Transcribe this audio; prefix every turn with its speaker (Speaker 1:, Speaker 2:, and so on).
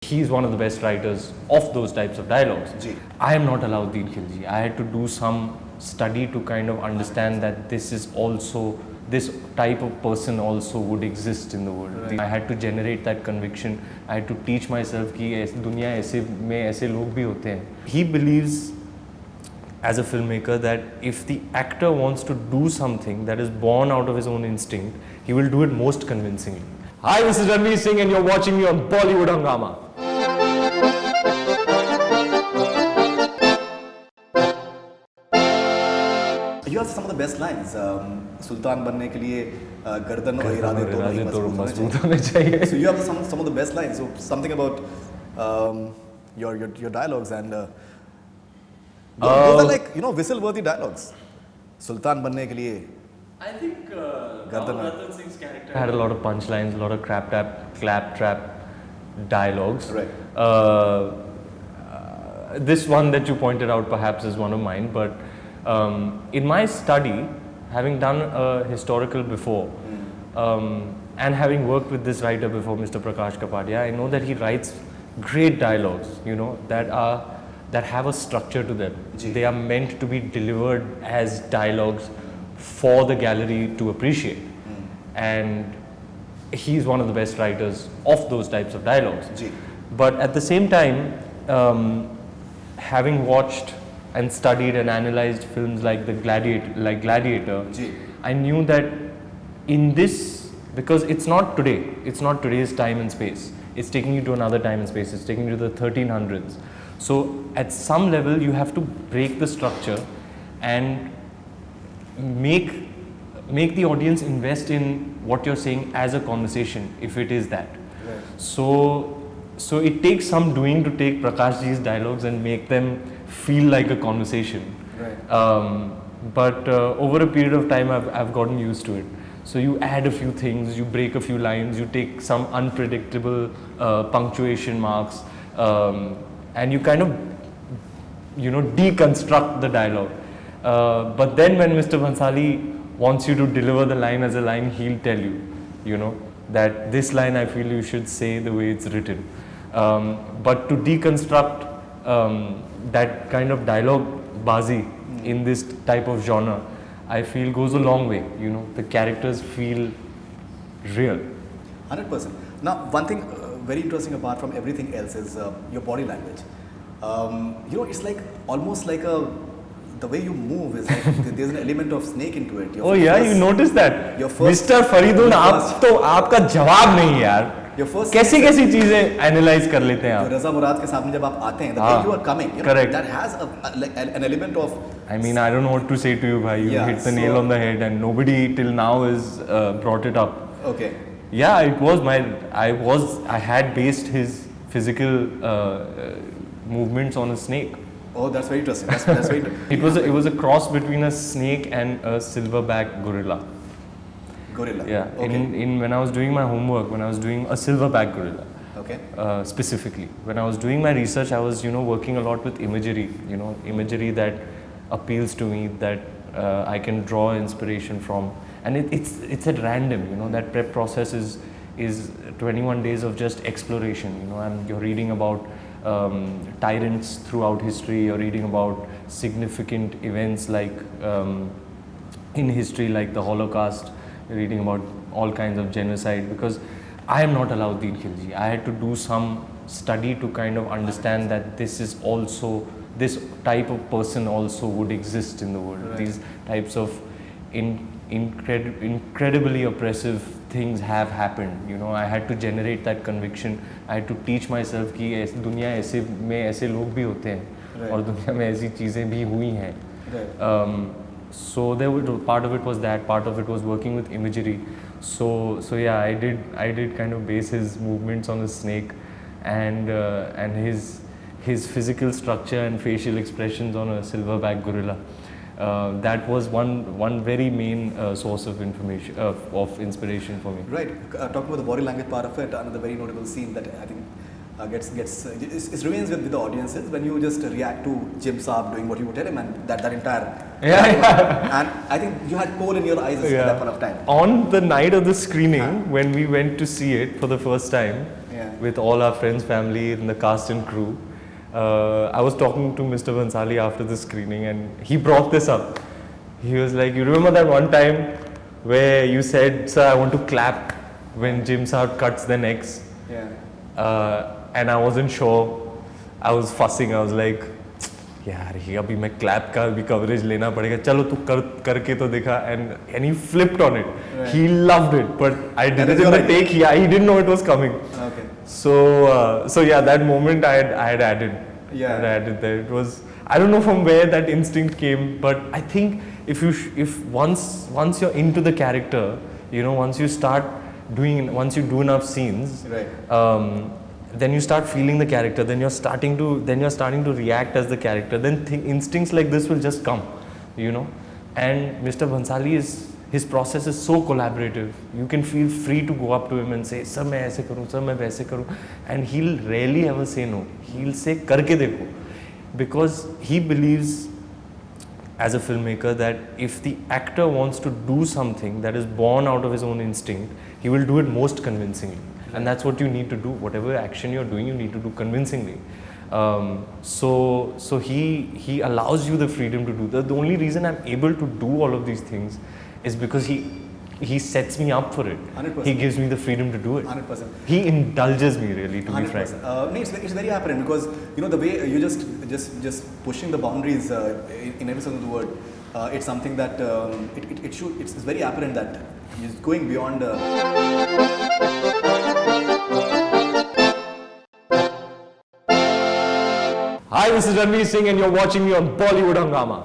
Speaker 1: He's one of the best writers of those types of dialogues.
Speaker 2: Ji.
Speaker 1: I am not Alauddin Khilji. I had to do some study to kind of understand that this type of person also would exist in the world.
Speaker 2: Right.
Speaker 1: I had to generate that conviction. I had to teach myself कि दुनिया ऐसे में ऐसे लोग भी होते हैं. He believes as a filmmaker that if the actor wants to do something that is born out of his own instinct, he will do it most convincingly. Hi, this is Ranveer Singh and you're watching me on Bollywood Hungama.
Speaker 2: You have some of the best lines. सुल्तान बनने के लिए गर्दन और इरादे दोनों
Speaker 1: मजबूत होने चाहिए.
Speaker 2: So you have some of the best lines. So something about your dialogues and those are like whistle-worthy dialogues. सुल्तान बनने के लिए.
Speaker 1: I think
Speaker 2: Gardan
Speaker 1: Ratan Singh's character had a lot of punchlines, a lot of claptrap dialogues.
Speaker 2: Right.
Speaker 1: This one that you pointed out perhaps is one of mine, but in my study, having done a historical before, and having worked with this writer before, Mr. Prakash Kapadia, I know that he writes great dialogues, that have a structure to them.
Speaker 2: Ji.
Speaker 1: They are meant to be delivered as dialogues for the gallery to appreciate. And he's one of the best writers of those types of dialogues.
Speaker 2: Ji.
Speaker 1: But at the same time, having watched and studied and analyzed films like Gladiator,
Speaker 2: Ji.
Speaker 1: I knew that in this, because it's not today's time and space. It's taking you to another time and space. It's taking you to the 1300s. So at some level, you have to break the structure and make the audience invest in what you're saying as a conversation, if it is that.
Speaker 2: Right.
Speaker 1: So it takes some doing to take Prakash ji's dialogues and make them feel like a conversation.
Speaker 2: Right.
Speaker 1: But over a period of time, I've gotten used to it. So you add a few things, you break a few lines, you take some unpredictable punctuation marks, and you kind of, deconstruct the dialogue. But then when Mr. Bhansali wants you to deliver the line as a line, he'll tell you, that this line I feel you should say the way it's written. But to deconstruct that kind of dialogue bazi in this type of genre, I feel goes a long way. The characters feel real.
Speaker 2: 100%. Now, one thing very interesting apart from everything else is your body language. It's like almost like the way you move is like there's an element of snake into it.
Speaker 1: Oh yeah, you noticed that.
Speaker 2: Your first,
Speaker 1: Mr. Faridun, आप तो आपका जवाब नहीं यार.
Speaker 2: Your first
Speaker 1: कैसी चीजें analyze कर लेते हैं आप?
Speaker 2: रज़ा मुराद के सामने जब आप आते हैं, the way you are coming,
Speaker 1: correct.
Speaker 2: That has an element of.
Speaker 1: I mean, I don't know what to say to you, bhai. You hit the nail on the head, and nobody till now has brought it up.
Speaker 2: Okay.
Speaker 1: Yeah, it was I had based his physical movements on a snake.
Speaker 2: Oh, that's very interesting. That's very interesting.
Speaker 1: It was a cross between a snake and a silverback gorilla.
Speaker 2: Gorilla.
Speaker 1: Yeah.
Speaker 2: Okay.
Speaker 1: When I was doing my homework, when I was doing a silverback gorilla.
Speaker 2: Okay.
Speaker 1: Specifically, when I was doing my research, I was working a lot with imagery. Imagery that appeals to me, that I can draw inspiration from, and it's at random. That prep process is 21 days of just exploration. And you're reading about tyrants throughout history. You're reading about significant events like in history, like the Holocaust. You're reading about all kinds of genocide, because I am not Alauddin Khilji. I had to do some study to kind of understand that this type of person also would exist in the world.
Speaker 2: Right.
Speaker 1: These types of incredibly oppressive things have happened. I had to generate that conviction. I had to teach myself कि दुनिया ऐसे में ऐसे लोग भी होते हैं और दुनिया में ऐसी चीज़ें भी हुई हैं. So part of it was that, part of it was working with imagery. So yeah, I did kind of base his movements on a snake, and his physical structure and facial expressions on a silverback gorilla. That was one very main source of information of inspiration for me.
Speaker 2: Right. Talking about the body language part of it, another very notable scene that I think it remains with the audiences when you just react to Jim Saab doing what you would tell him, and that entire and I think you had coal in your eyes at that point of time.
Speaker 1: On the night of the screening, when we went to see it for the first time, with all our friends, family, and the cast and crew. I was talking to Mr. Bhansali after the screening, and he brought this up. He was like, "You remember that one time where you said, 'Sir, I want to clap when Jim Saab cuts the necks?'" And I wasn't sure. I was fussing. I was like, यार ये अभी मैं clap का भी coverage लेना पड़ेगा, चलो तू करके तो दिखा, and he flipped on it. Right. He loved it, but I did it in the take. Yeah, he didn't know it was coming. Okay. So yeah, that moment I had added. Yeah. I added there. It was, I don't know from where that instinct came, but I think if once you're into the character, you know, once you do enough scenes, right. Then you start feeling the character, then you're starting to react as the character, then instincts like this will just come, you know. And Mr. Bhansali, his process is so collaborative. You can feel free to go up to him and say, "Sir, मैं ऐसे करूँ, sir, मैं वैसे करूँ," and he'll rarely ever say no. He'll say, "करके देखो," because he believes as a filmmaker that if the actor wants to do something that is born out of his own instinct, he will do it most convincingly. And that's what you need to do. Whatever action you're doing, you need to do convincingly. So he allows you the freedom to do that. The only reason I'm able to do all of these things is because he sets me up for it. 100%. He gives me the freedom to do it. 100%. He indulges me, really, to 100%. Be frank.
Speaker 2: It's very apparent because, you know, the way you just pushing the boundaries in every sense of the word. It's something that it's very apparent that he's going beyond.
Speaker 1: Hi, this is Ranveer Singh and you're watching me on Bollywood Hungama.